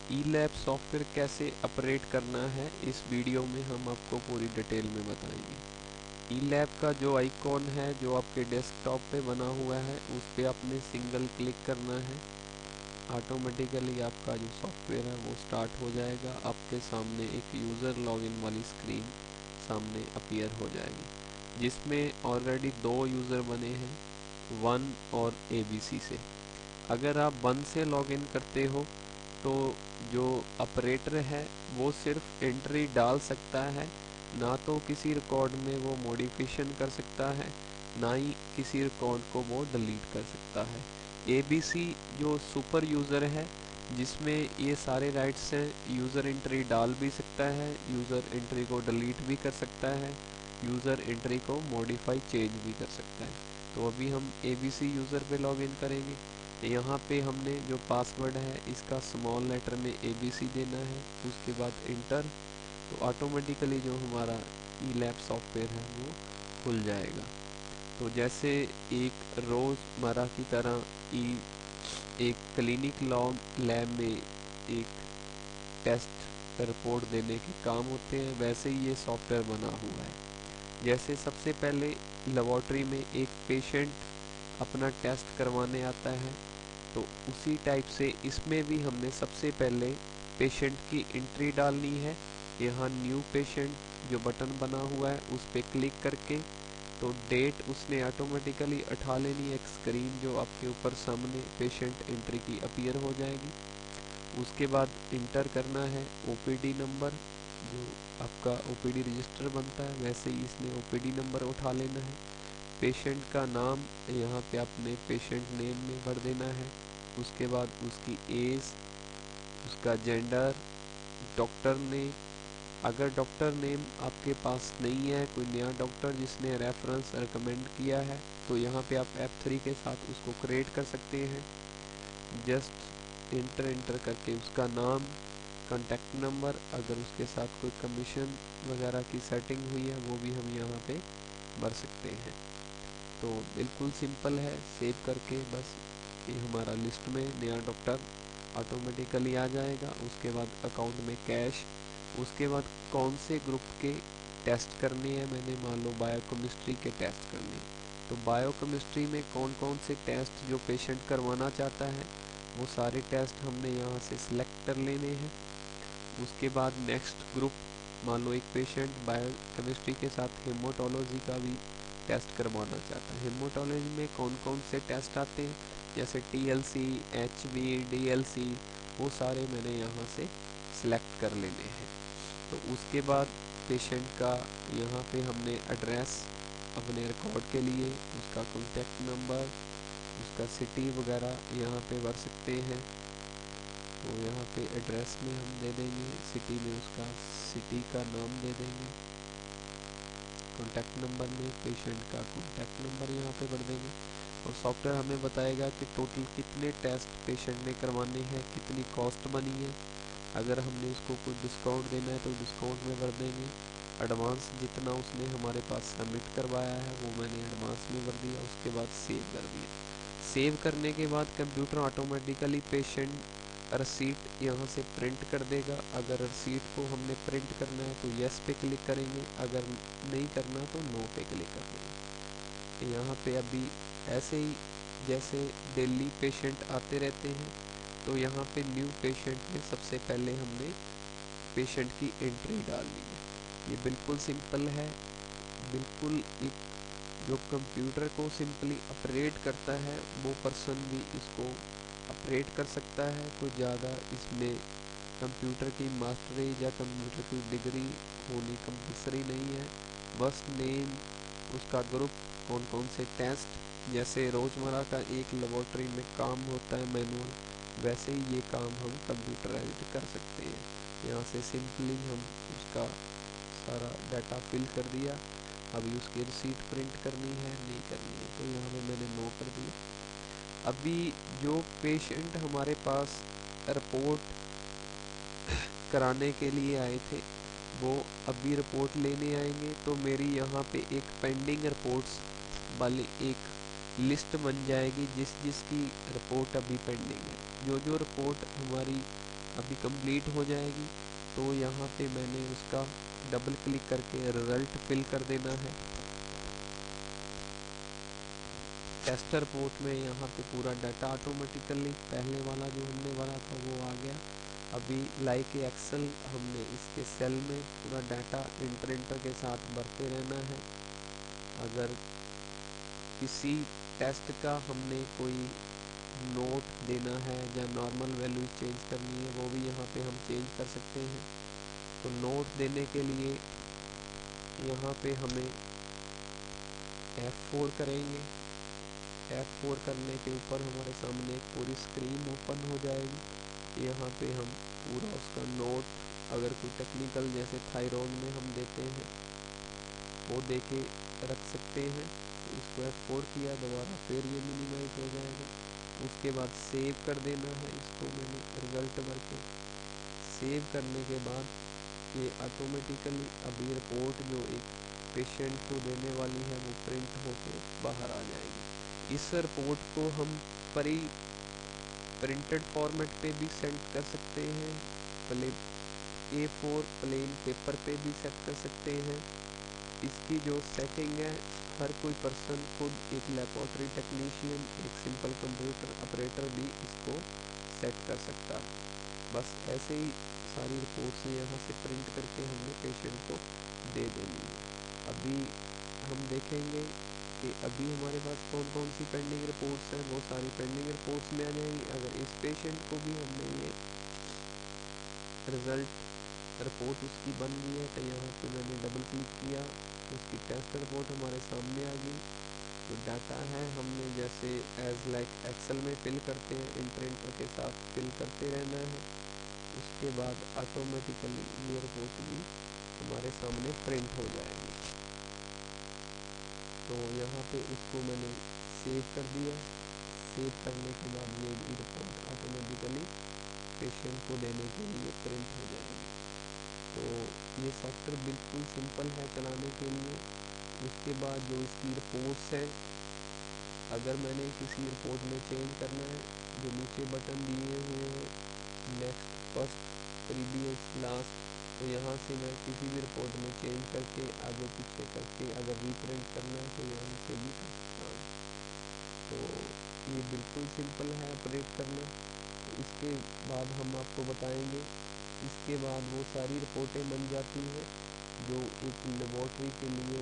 ई lab software कैसे operate करना है इस वीडियो में हम आपको पूरी डिटेल में बताएंगे। ई लैब का जो आइकॉन है जो आपके डेस्कटॉप पे बना हुआ है उस पर आपने सिंगल क्लिक करना है। ऑटोमेटिकली आपका जो सॉफ्टवेयर है वो स्टार्ट हो जाएगा। आपके सामने एक यूज़र लॉगिन वाली स्क्रीन सामने अपीयर हो जाएगी जिसमें ऑलरेडी 2 यूज़र बने हैं, वन और एबीसी से। अगर आप वन से लॉगिन करते हो तो जो ऑपरेटर है वो सिर्फ एंट्री डाल सकता है, ना तो किसी रिकॉर्ड में वो मॉडिफिकेशन कर सकता है, ना ही किसी रिकॉर्ड को वो डिलीट कर सकता है। एबीसी जो सुपर यूज़र है जिसमें ये सारे राइट्स हैं, यूज़र एंट्री डाल भी सकता है, यूज़र एंट्री को डिलीट भी कर सकता है, यूज़र एंट्री को मॉडिफाई चेंज भी कर सकता है। तो अभी हम एबीसी यूज़र पे लॉगिन करेंगे। यहाँ पे हमने जो पासवर्ड है इसका स्मॉल लेटर में एबीसी देना है, उसके बाद इंटर। तो ऑटोमेटिकली जो हमारा ई लैब सॉफ्टवेयर है वो खुल जाएगा। तो जैसे एक रोज़मर्रा की तरह एक क्लिनिक लैब में एक टेस्ट रिपोर्ट देने के काम होते हैं, वैसे ही ये सॉफ्टवेयर बना हुआ है। जैसे सबसे पहले लेबॉर्ट्री में एक पेशेंट अपना टेस्ट करवाने आता है, तो उसी टाइप से इसमें भी हमने सबसे पहले पेशेंट की एंट्री डालनी है। यहाँ न्यू पेशेंट जो बटन बना हुआ है उस पर क्लिक करके तो डेट उसने ऑटोमेटिकली उठा लेनी है। एक स्क्रीन जो आपके ऊपर सामने पेशेंट एंट्री की अपीयर हो जाएगी। उसके बाद इंटर करना है ओपीडी नंबर, जो आपका ओपीडी रजिस्टर बनता है वैसे ही इसने ओपीडी नंबर उठा लेना है। पेशेंट का नाम यहाँ पे आपने पेशेंट नेम में भर देना है। उसके बाद उसकी एज, उसका जेंडर, डॉक्टर ने, अगर डॉक्टर नेम आपके पास नहीं है, कोई नया डॉक्टर जिसने रेफरेंस रिकमेंड किया है, तो यहाँ पे आप F3 के साथ उसको क्रिएट कर सकते हैं। जस्ट इंटर करके उसका नाम, कॉन्टैक्ट नंबर, अगर उसके साथ कोई कमीशन वगैरह की सेटिंग हुई है वो भी हम यहाँ पे भर सकते हैं। तो बिल्कुल सिंपल है, सेव करके बस ये हमारा लिस्ट में नया डॉक्टर ऑटोमेटिकली आ जाएगा। उसके बाद अकाउंट में कैश, उसके बाद कौन से ग्रुप के टेस्ट करने हैं, मैंने मान लो बायोकेमिस्ट्री के टेस्ट करने हैं, तो बायोकेमिस्ट्री में कौन कौन से टेस्ट जो पेशेंट करवाना चाहता है वो सारे टेस्ट हमने यहाँ से सिलेक्ट कर लेने हैं। उसके बाद नेक्स्ट ग्रुप, मान लो एक पेशेंट बायोकेमिस्ट्री के साथ हेमोटोलॉजी का भी टेस्ट करवाना चाहता है। हेमोटोलॉजी में कौन कौन से टेस्ट आते हैं, जैसे टीएलसी, एचबी, डीएलसी, वो सारे मैंने यहाँ से सिलेक्ट कर लेने हैं। तो उसके बाद पेशेंट का यहाँ पे हमने एड्रेस अपने रिकॉर्ड के लिए, उसका कॉन्टैक्ट नंबर, उसका सिटी वगैरह यहाँ पे भर सकते हैं। तो यहाँ पे एड्रेस में हम दे देंगे, सिटी में उसका सिटी का नाम दे देंगे, कॉन्टैक्ट नंबर में पेशेंट का कॉन्टैक्ट नंबर यहाँ पे भर देंगे। और सॉफ्टवेयर हमें बताएगा कि टोटल कितने टेस्ट पेशेंट ने करवाने हैं, कितनी कॉस्ट बनी है। अगर हमने उसको कोई डिस्काउंट देना है तो डिस्काउंट में भर देंगे। एडवांस जितना उसने हमारे पास सबमिट करवाया है वो मैंने एडवांस में भर दिया। उसके बाद सेव कर दिया। सेव करने के बाद कंप्यूटर ऑटोमेटिकली पेशेंट रसीट यहाँ से प्रिंट कर देगा। अगर रसीट को हमने प्रिंट करना है तो यस पे क्लिक करेंगे, अगर नहीं करना तो नो पे क्लिक कर देंगे। यहाँ पे अभी ऐसे ही जैसे डेली पेशेंट आते रहते हैं, तो यहाँ पे न्यू पेशेंट में सबसे पहले हमने पेशेंट की एंट्री डालनी है। ये बिल्कुल सिंपल है, बिल्कुल एक जो कंप्यूटर को सिंपली ऑपरेट करता है वो पर्सन भी इसको ऑपरेट कर सकता है। कोई ज़्यादा इसमें कंप्यूटर की मास्टरी या कंप्यूटर की डिग्री होनी कंपलसरी नहीं है। बस नेम, उसका ग्रुप, कौन कौन से टेस्ट, जैसे रोज़मर्रा का एक लेबॉर्ट्री में काम होता है मैनुअल, वैसे ही ये काम हम कंप्यूटराइज्ड कर सकते हैं। यहाँ से सिंपली हम उसका सारा डाटा फिल कर दिया। अभी उसकी रिसीट प्रिंट करनी है, नहीं करनी है, तो यहाँ पे मैंने नो कर दिया। अभी जो पेशेंट हमारे पास रिपोर्ट कराने के लिए आए थे वो अभी रिपोर्ट लेने आएंगे, तो मेरी यहाँ पे एक पेंडिंग रिपोर्ट्स वाली एक लिस्ट बन जाएगी जिसकी रिपोर्ट अभी पेंडिंग है। जो रिपोर्ट हमारी अभी कंप्लीट हो जाएगी। तो यहाँ पे मैंने उसका डबल क्लिक करके रिज़ल्ट फिल कर देना है। टेस्टर पोर्ट में यहाँ पे पूरा डाटा ऑटोमेटिकली पहले वाला जो हमने भरा था वो आ गया। अभी लाइक एक्सेल हमने इसके सेल में पूरा डाटा इंटर के साथ भरते रहना है। अगर किसी टेस्ट का हमने कोई नोट देना है या नॉर्मल वैल्यू चेंज करनी है वो भी यहाँ पे हम चेंज कर सकते हैं। तो नोट देने के लिए यहाँ पे हमें F4 करेंगे। F4 करने के ऊपर हमारे सामने एक पूरी स्क्रीन ओपन हो जाएगी। यहाँ पे हम पूरा उसका नोट, अगर कोई टेक्निकल जैसे थायरॉइड में हम देते हैं वो दे के रख सकते हैं। तो इसको F4 किया, दोबारा फिर ये मिनिमाइज हो जाएगा। उसके बाद सेव कर देना है। इसको मैंने रिज़ल्ट भर के सेव करने के बाद ये ऑटोमेटिकली अभी रिपोर्ट जो एक पेशेंट को देने वाली है वो प्रिंट होके बाहर आ जाएगी। इस रिपोर्ट को हम प्रिंटेड फॉर्मेट पे भी सेंड कर सकते हैं, A4 प्लेन पेपर पे भी सेट कर सकते हैं। इसकी जो सेटिंग है हर कोई पर्सन खुद, एक लेबोरेटरी टेक्नीशियन, एक सिंपल कंप्यूटर ऑपरेटर भी इसको सेट कर सकता है। बस ऐसे ही सारी रिपोर्ट्स यहाँ से प्रिंट करके हमने पेशेंट को दे देनी है। अभी हम देखेंगे कि अभी हमारे पास कौन कौन सी पेंडिंग रिपोर्ट्स हैं। वो सारी पेंडिंग रिपोर्ट्स में आ जाएंगी। अगर इस पेशेंट को भी हमने ये रिज़ल्ट रिपोर्ट उसकी बन गई है तो यहाँ पे मैंने डबल क्लिक किया, उसकी टेस्ट रिपोर्ट हमारे सामने आ गई। तो डाटा है हमने जैसे एज लाइक एक्सेल में फिल करते हैं, इंटर के साथ फिल करते रहना है। उसके बाद ऑटोमेटिकली ये रिपोर्ट भी हमारे सामने प्रिंट हो जाएगी। तो यहाँ पे इसको मैंने सेव कर दिया। सेव करने के बाद ये रिपोर्ट ऑटोमेटिकली पेशेंट को देने के लिए प्रिंट हो जाएगी। तो ये सॉफ्टवेयर बिल्कुल सिंपल है चलाने के लिए। उसके बाद जो इसकी रिपोर्ट्स है, अगर मैंने किसी रिपोर्ट में चेंज करना है, जो नीचे बटन दिए हुए हैं नेक्स्ट, फर्स्ट, प्रीवियस, लास्ट, तो यहाँ से मैं किसी भी रिपोर्ट में चेंज करके आगे पीछे करके अगर रीप्रिंट करना है तो यहाँ से भी कर सकता हूँ। तो ये बिल्कुल सिंपल है ऑपरेट करना। तो इसके बाद हम आपको बताएंगे, इसके बाद वो सारी रिपोर्टें बन जाती हैं जो एक लेबॉर्ट्री के लिए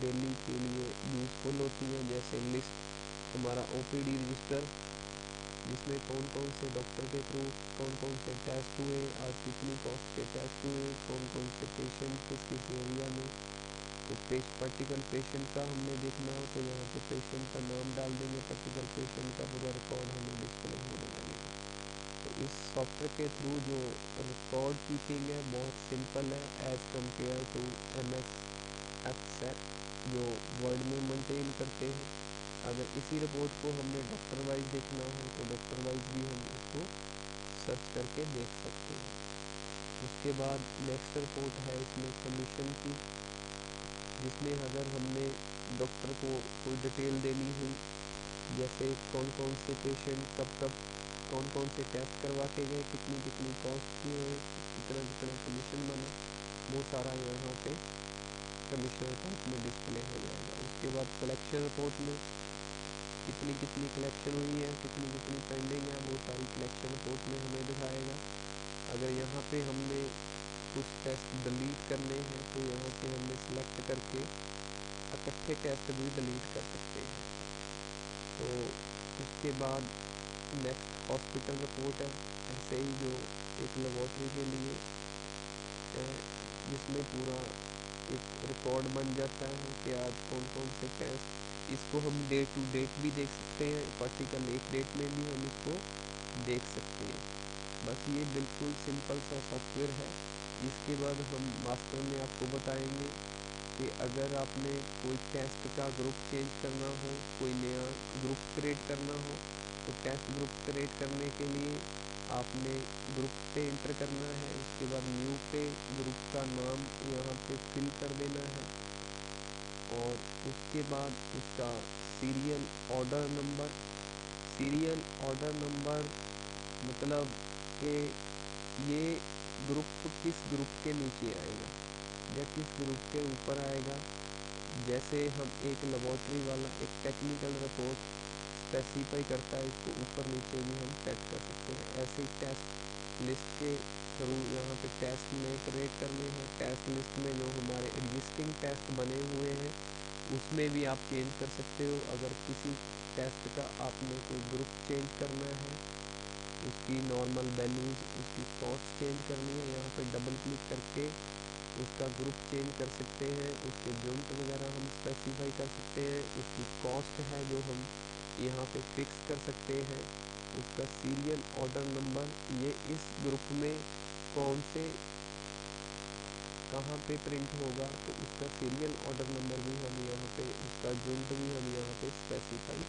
डेली के लिए यूज़फुल होती हैं। जैसे लिस्ट हमारा OPD रजिस्टर, जिसमें कौन कौन से डॉक्टर के थ्रू कौन कौन से टेस्ट हुए, आज कितनी कॉस्ट के टेस्ट हुए, कौन कौन से पेशेंट किस किस एरिया में। तो पर्टिकुलर पेशेंट का हमने देखना हो तो यहाँ पे पेशेंट का नाम डाल देंगे, पर्टिकुलर पेशेंट का पूरा रिकॉर्ड हमें डिस्प्ले होने लगेगा। तो इस सॉफ्टवेयर के थ्रू जो रिकॉर्ड कीपिंग है बहुत सिंपल है as compared to MS Excel जो वर्ड में मेंटेन करते हैं। अगर इसी रिपोर्ट को हमने डॉक्टर वाइज देखना हो तो डॉक्टर वाइज भी हम इसको सर्च करके देख सकते हैं। उसके बाद नेक्स्ट रिपोर्ट है इसमें कमीशन की, जिसमें अगर हमने डॉक्टर को कोई डिटेल देनी हुई, जैसे कौन कौन से पेशेंट कब कब कौन कौन से टेस्ट करवा के गए, कितनी कितनी कॉस्ट की हुई, कितना कितना कमीशन बना, वो सारा यहाँ पे कमीशन रिपोर्ट में डिस्प्ले हो जाएगा। उसके बाद कलेक्शन रिपोर्ट में कितनी कितनी कलेक्शन हुई है, कितनी कितनी पेंडिंग है, वो सारी कलेक्शन रिपोर्ट में हमें दिखाएगा। अगर यहाँ पे हमने कुछ टेस्ट डिलीट करने हैं तो यहाँ से हमने सेलेक्ट करके इकट्ठे टेस्ट भी डिलीट कर सकते हैं। तो उसके बाद नेक्स्ट हॉस्पिटल रिपोर्ट है, ऐसे ही जो एक लेबॉर्ट्री के लिए है, जिसमें पूरा एक रिकॉर्ड बन जाता है कि आज कौन कौन से टेस्ट। इसको हम डे टू डेट भी देख सकते हैं, पर्टिकुलर एक डेट में भी हम इसको देख सकते हैं। बस ये बिल्कुल सिंपल सा सॉफ्टवेयर है। इसके बाद हम मास्टर में आपको बताएंगे कि अगर आपने कोई टेस्ट का ग्रुप चेंज करना हो, कोई नया ग्रुप क्रिएट करना हो, तो टेस्ट ग्रुप क्रिएट करने के लिए आपने ग्रुप पे इंटर करना है। उसके बाद न्यू पे ग्रुप का नाम यहाँ पे फिल कर देना है और उसके बाद उसका serial order number, serial order number मतलब कि ये ग्रुप किस ग्रुप के नीचे आएगा या किस ग्रुप के ऊपर आएगा। जैसे हम एक लेबोरेटरी वाला एक टेक्निकल रिपोर्ट स्पेसिफाई करता है, इसको ऊपर नीचे भी हम सेट कर सकते हैं। ऐसे ही टेस्ट लिस्ट के थ्रू यहाँ पे टेस्ट में क्रिएट करने हैं। टेस्ट लिस्ट में जो हमारे एग्जिस्टिंग टेस्ट बने हुए हैं उसमें भी आप चेंज कर सकते हो। अगर किसी टेस्ट का आपने कोई ग्रुप चेंज करना है, उसकी नॉर्मल वैल्यूज़, उसकी कॉस्ट चेंज करनी है, यहाँ पे डबल क्लिक करके उसका ग्रुप चेंज कर सकते हैं। उसके यूनिट वगैरह हम स्पेसिफाई कर सकते हैं। उसकी कॉस्ट है जो हम यहाँ पे फिक्स कर सकते हैं। उसका सीरियल ऑर्डर नंबर, ये इस ग्रुप में कौन से कहाँ पे प्रिंट होगा, तो उसका सीरियल ऑर्डर नंबर भी हम यहाँ पे, उसका यूनिट भी हम यहाँ पे स्पेसिफाई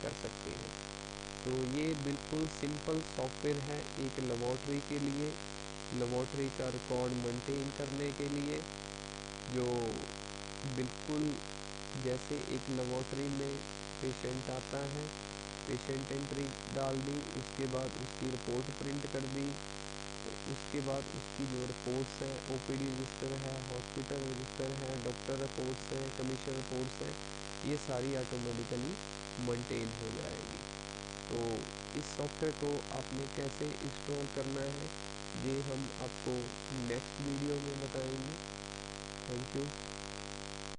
कर सकते हैं। तो ये बिल्कुल सिंपल सॉफ्टवेयर है एक लेबोरेटरी के लिए, लेबोरेटरी का रिकॉर्ड मेंटेन करने के लिए। जो बिल्कुल जैसे एक लेबोरेटरी में पेशेंट आता है, पेशेंट एंट्री डाल दी, उसके बाद उसकी रिपोर्ट प्रिंट कर दी, तो उसके बाद उसकी जो रिपोर्ट्स हैं, ओपीडी रजिस्टर है, हॉस्पिटल रजिस्टर है, डॉक्टर रिपोर्ट्स हैं, कमीशन रिपोर्ट्स हैं, ये सारी ऑटोमेटिकली मेंटेन हो जाएगी। तो इस सॉफ्टवेयर को आपने कैसे इंस्टॉल करना है ये हम आपको नेक्स्ट वीडियो में बताएंगे। Thank you.